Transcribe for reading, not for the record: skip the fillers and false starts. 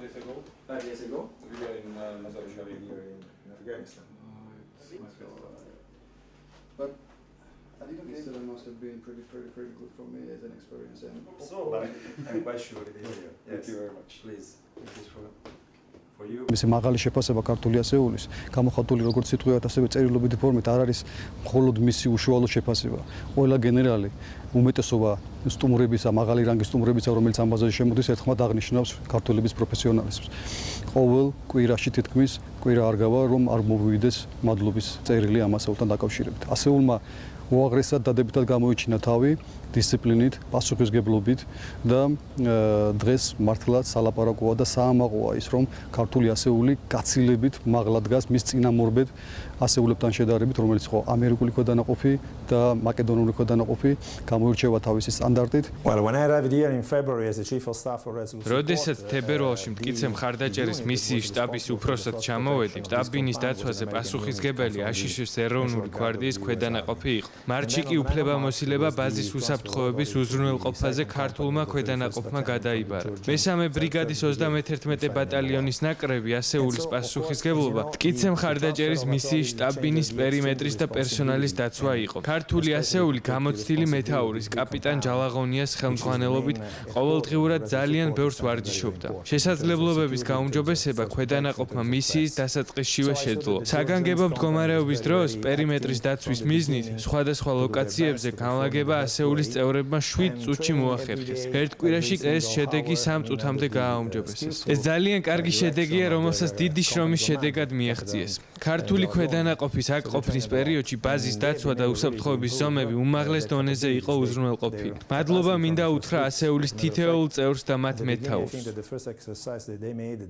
days ago. 5 years ago. We were in Mazar-e Sharif. Here in Afghanistan. But I didn't think that must have been pretty good for me as an experience. And So, but I'm quite sure it is here. Yes. Thank you very much. Please, this is for you. მისი მაღალი შეფასება ქართული ასეულის გამოხატული როგორც სიტყვიათ ასევე წერილობითი ფორმით არ არის მხოლოდ მისი უშუალო შეფასება. ყველა გენერალი უმეტესობა სტუმრებისა, მაღალი რანგის სტუმრებისა, რომელიც ამ ბაზაზე შემოდის, ერთხმად აღნიშნავს ქართულების პროფესიონალიზმს. ყოველ კვირაში თითქმის კვირა არ გავა, რომ არ მოვივიდეს მადლობის წერილი ამ ასეულთან დაკავშირებით. ასეულმა უაღრესად დადებითად გამოიჩინა თავი დისციპლინით, პასუხისგებლობით და დღეს მართლაც სალაპარაკოა და საამაყოა ის, რომ ქართული ასეული გაცილებით მაღლა დგას მის წინამორბედ ასეულებთან შედარებით, რომელიც ხო ამერიკული ქვედანაყოფი და მაკედონური ქვედანაყოფი გამოირჩევა თავისი სტანდარტით. Well, when I arrived here in February as the chief of staff for Resolute Support, როდესაც თებერვალში მტკიცე მხარდაჭერის მისიის შტაბის უფროსად ჩამოვედი, შტაბინის დაცვაზე პასუხისგებელი აშშ-ის ეროვნული გვარდიის ქვედანაყოფი იყო. მარტში კი უფლებამოსილება ბაზის უსაფრთხოების უზრუნველყოფაზე ქართულმა ქვედანაყოფმა გადაიბარა. მესამე ბრიგადის 31 ბატალიონის ნაკრები ასეულის პასუხისგებლობა მტკიცე მხარდაჭერის მისიის შტაბინის პერიმეტრის და პერსონალის დაცვა იყო. ქართული ასეული გამოცდილი მეთაურის კაპიტან ჯალაღონიას ხელმძღვანელობით ყოველდღიურად ძალიან ბევრს ვარჯიშობდა. შესაძლებლობების გაუმჯობესება ქვედანაყოფმა მისიის დასაწყისშივე შეძლო. საგანგებო მდგომარეობის დროს პერიმეტრის დაცვის მიზნით სხვადასხვა ლოკაციებზე განლაგება ასეულის წევრებმა 7 წუთში მოახერხეს. ერთ კვირაში ეს შედეგი 3 წუთამდე გააუმჯობესეს. ეს ძალიან კარგი შედეგია, რომელსაც დიდი შრომის შედეგად მიაღწიეს. ქართული ქვედანაყოფის აქ ყოფნის პერიოდში ბაზის დაცვა და უსაფრთხოების ზომები უმაღლეს დონეზე იყო უზრუნველყოფილი. მადლობა მინდა უთხრა ასეულის თითოეულ წევრს და მათ მეთაურს. I think that the first exercise that they made